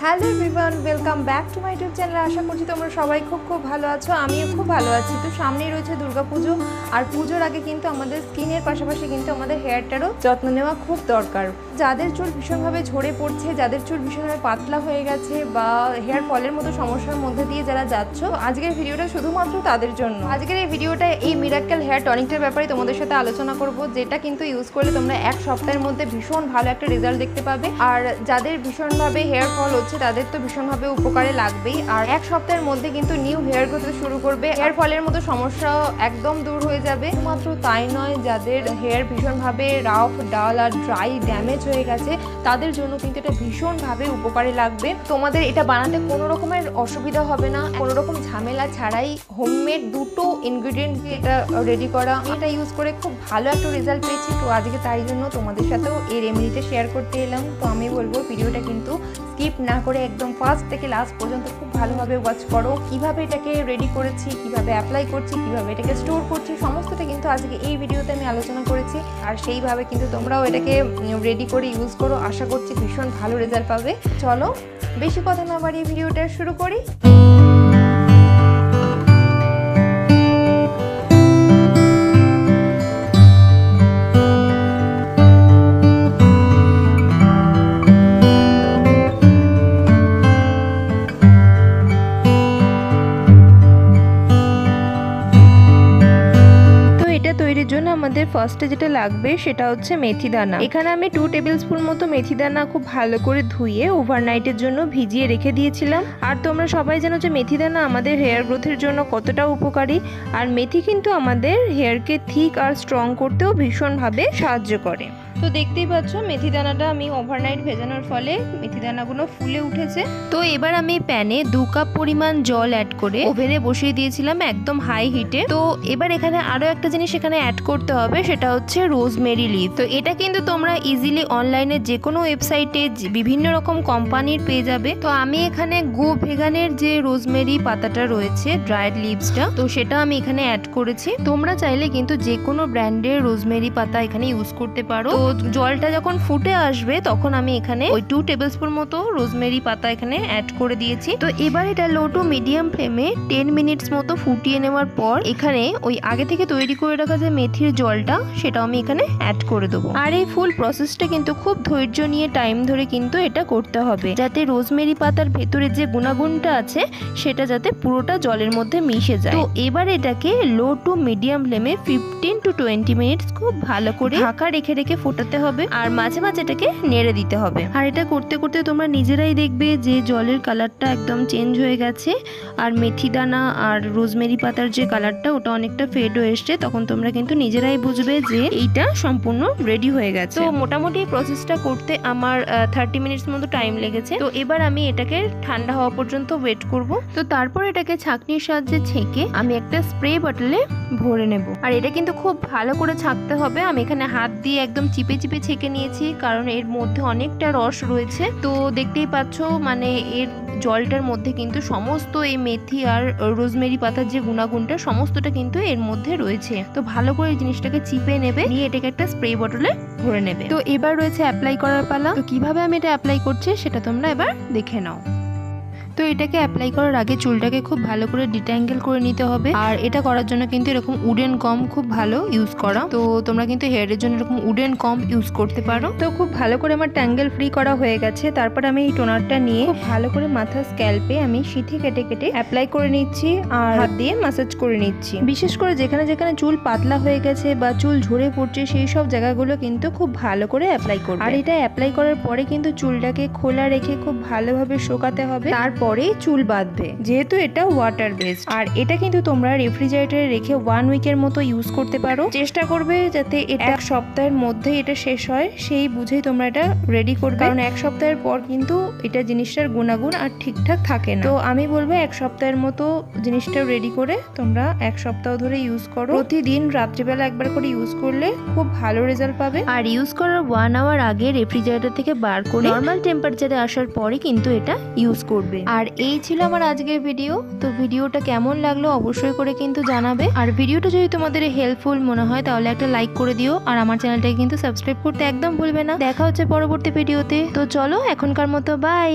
Hello everyone, welcome back to my YouTube channel. আশা করছি তোমরা সবাই খুব ভালো আছো। আমিও খুব ভালো আছি। তো সামনেই রয়েছে দুর্গাপুজো, আর পুজোর আগে কিন্তু আমাদের স্কিনের পাশাপাশি কিন্তু আমাদের হেয়ারটারও যত্ন নেওয়া খুব দরকার। যাদের চুল ভীষণভাবে ঝরে পড়ছে, যাদের চুল ভীষণভাবে পাতলা হয়ে গেছে বা হেয়ার ফলের মতো সমস্যার মধ্যে দিয়ে যারা যাচ্ছ, আজকের ভিডিওটা শুধুমাত্র তাদের জন্য। আজকের এই ভিডিওটা এই মিরাক্কেল হেয়ার টনিকটার ব্যাপারে তোমাদের সাথে আলোচনা করব, যেটা কিন্তু ইউজ করলে তোমরা এক সপ্তাহের মধ্যে ভীষণ ভালো একটা রেজাল্ট দেখতে পাবে। আর যাদের ভীষণভাবে হেয়ার ফল হচ্ছে তাদের তো ভীষণভাবে উপকারে লাগবেই, আর এক সপ্তাহের মধ্যে কিন্তু নিউ হেয়ার গ্রোথ শুরু করবে। হেয়ার ফলের মতো সমস্যাও একদম দূর হয়ে যাবে। মাত্র তাই নয়, যাদের হেয়ার ভীষণভাবে রাফ, ডাল আর ড্রাই, ড্যামেজ হয়ে গেছে তাদের জন্য কিন্তু এটা ভীষণভাবে উপকারে লাগবে। তোমাদের এটা বানাতে কোনো রকমের অসুবিধা হবে না, কোনো রকম ঝামেলা ছাড়াই হোমমেড দুটো ইনগ্রিডিয়েন্ট দিয়ে এটা রেডি করা। এটা ইউজ করে খুব ভালো একটা রেজাল্ট পেয়েছি। তো আজকে তাই জন্য তোমাদের সাথেও এই রেমেডিটা শেয়ার করতে এলাম। তো আমি বলবো ভিডিওটা কিন্তু স্কিপ না করে একদম ফার্স্ট থেকে লাস্ট পর্যন্ত খুব ভালোভাবে ওয়াচ করো। কিভাবে এটাকে রেডি করেছি, কিভাবে অ্যাপ্লাই করছি, কিভাবে এটাকে স্টোর করছি, সমস্তটা কিন্তু আজকে এই ভিডিওতে আমি আলোচনা করেছি। আর সেইভাবে কিন্তু তোমরাও এটাকে রেডি করে ইউজ করো। আশা করছি ভীষণ ভালো রেজাল্ট পাবে। চলো বেশি কথা না বাড়িয়ে ভিডিওটা শুরু করি। আমাদের ফার্স্টে যেটা লাগবে সেটা হচ্ছে মেথি দানা। এখানে আমি 2 টেবিল স্পুন মতো মেথি দানা খুব ভালো করে ধুয়ে ওভারনাইটের জন্য ভিজিয়ে রেখে দিয়েছিলাম। আর তোমরা সবাই জানো যে মেথি দানা আমাদের হেয়ার গ্রোথের জন্য কতটা উপকারী। আর মেথি কিন্তু আমাদের হেয়ারকে থিক আর স্ট্রং করতেও ভীষণভাবে সাহায্য করে। তো দেখতেই পাচ্ছ মেথি দানাটা আমি ওভারনাইট ভেজানোর ফলে মেথি দানাগুলো ফুলে উঠেছে। তো এবার আমি প্যানে 2 কাপ পরিমাণ জল অ্যাড করে ওভেনে বসিয়ে দিয়েছিলাম একদম হাই হিটে। তো এবার এখানে আরো একটা জিনিস এখানে অ্যাড করতে হবে, সেটা হচ্ছে রোজমেরি লিভ। তো এটা কিন্তু তোমরা ইজিলি অনলাইনে যে কোনো ওয়েবসাইটে বিভিন্ন রকম কোম্পানির পেয়ে যাবে। তো আমি এখানে গো ভেগানের যে রোজমেরি পাতাটা রয়েছে, ড্রাইড লিভসটা, তো সেটা আমি এখানে অ্যাড করেছি। তোমরা চাইলে কিন্তু যে কোনো ব্র্যান্ডের রোজমেরি পাতা এখানে ইউজ করতে পারো। তো জলটা যখন ফুটে আসবে তখন আমি এখানে ওই 2 টেবিল স্পুন মতো রোজমেরি পাতা এখানে অ্যাড করে দিয়েছি। তো এবার এটা লো টু মিডিয়াম ফ্লেমে 10 মিনিটস মতো ফুটিয়ে নেওয়ার পর এখানে ওই আগে থেকে তৈরি করে রাখা যে মেথির জলটা সেটাও আমি এখানে অ্যাড করে দেবো। আর এই ফুল প্রসেসটা কিন্তু খুব ধৈর্য নিয়ে টাইম ধরে কিন্তু এটা করতে হবে, যাতে রোজমেরি পাতার ভেতরে যে গুণাগুণটা আছে সেটা যাতে পুরোটা জলের মধ্যে মিশে যায়। তো এবার এটাকে লো টু মিডিয়াম ফ্লেমে 15 to 20 মিনিটস খুব ভালো করে ঢাকা রেখে রেখে ফোটাতে হবে, আর মাঝে মাঝে এটাকে নেড়ে দিতে হবে। আর এটা করতে করতে তোমরা নিজেরাই দেখবে যে জলের কালারটা একদম চেঞ্জ হয়ে গেছে, আর মেথি দানা আর রোজমেরি পাতার যে কালারটা ওটা অনেকটা ফেড হয়ে এসছে। তখন তোমরা কিন্তু নিজেরাই বুঝবে যে এইটা সম্পূর্ণ রেডি হয়ে গেছে। তো মোটামুটি প্রসেসটা করতে আমার 30 মিনিটস মতো টাইম লেগেছে। তো এবার আমি এটাকে ঠান্ডা হওয়া পর্যন্ত ওয়েট করব। তো তারপর এটাকে ছাঁকনির সাহায্যে ছেঁকে আমি একটা স্প্রে বটলে ভরে নেব। আর এটা কিন্তু খুব ভালো করে ছাঁকতে হবে। আমি এখানে হাত দিয়ে একদম চিপে চিপে ছেঁকে নিয়েছি, কারণ এর মধ্যে অনেকটা রস রয়েছে। তো দেখতেই পাচ্ছ মানে এর জলটার মধ্যে কিন্তু সমস্ত এই মেথি আর রোজমেরি পাতার যে গুণাগুণটা সমস্তটা কিন্তু এর মধ্যে রয়েছে। তো ভালো করে জিনিসটাকে চিপে নেবে, নিয়ে এটাকে একটা স্প্রে বটলে ভরে নেবে। তো এবার রয়েছে অ্যাপ্লাই করার পালা। তো কিভাবে আমি এটা অ্যাপ্লাই করছি সেটা তোমরা এবার দেখে নাও। তো এটাকে অ্যাপ্লাই করার আগে চুলটাকে খুব ভালো করে ডিট্যাঙ্গেল করে নিতে হবে। আর এটা করার জন্য কিন্তু এরকম উডেন কম্ব খুব ভালো ইউজ করা। তো তোমরা কিন্তু হেয়ারের জন্য এরকম উডেন কম্ব ইউজ করতে পারো। তো খুব ভালো করে আমার ট্যাঙ্গেল ফ্রি করা হয়ে গেছে। তারপর আমি এই টোনারটা নিয়ে খুব ভালো করে মাথার স্ক্যাল্পে আমি সিথি কেটে কেটে অ্যাপ্লাই করে নিচ্ছি, আর হাত দিয়ে ম্যাসাজ করে নিচ্ছি। বিশেষ করে যেখানে যেখানে চুল পাতলা হয়ে গেছে বা চুল ঝরে পড়ছে সেই সব জায়গাগুলো কিন্তু খুব ভালো করে অ্যাপ্লাই করবে। আর এটা অ্যাপ্লাই করার পরে কিন্তু চুলটাকে খোলা রেখে খুব ভালোভাবে শোকাতে হবে, তারপরে চুল বাঁধবে, যেহেতু এটা ওয়াটার বেসড। আর এটা কিন্তু তোমরা রেফ্রিজারেটরে রেখে 1 উইকের মতো ইউজ করতে পারো। চেষ্টা করবে যাতে এটা 1 সপ্তাহের মধ্যে এটা শেষ হয়, সেই বুঝেই তোমরা এটা রেডি করবে, কারণ 1 সপ্তাহের পর কিন্তু এটা জিনিসটার গুণাগুণ আর ঠিকঠাক থাকে না। তো আমি বলবো 1 সপ্তাহের মতো জিনিসটা রেডি করে তোমরা 1 সপ্তাহ ধরে ইউজ করো। প্রতিদিন রাত্রিবেলা একবার করে ইউজ করলে খুব ভালো রেজাল্ট পাবে। আর ইউজ করার 1 আওয়ার আগে রেফ্রিজারেটর থেকে বার করে নর্মাল টেম্পারেচারে আসার পরে কিন্তু এটা ইউজ করবে। আর এই ছিল আমার আজকের ভিডিও। তো ভিডিওটা কেমন লাগলো অবশ্যই করে কিন্তু জানাবে। আর ভিডিওটা যদি তোমাদের হেল্পফুল মনে হয় তাহলে একটা লাইক করে দিও, আর আমার চ্যানেলটাকে কিন্তু সাবস্ক্রাইব করতে একদম ভুলবে না। দেখা হচ্ছে পরবর্তী ভিডিওতে। তো চলো এখনকার মতো বাই।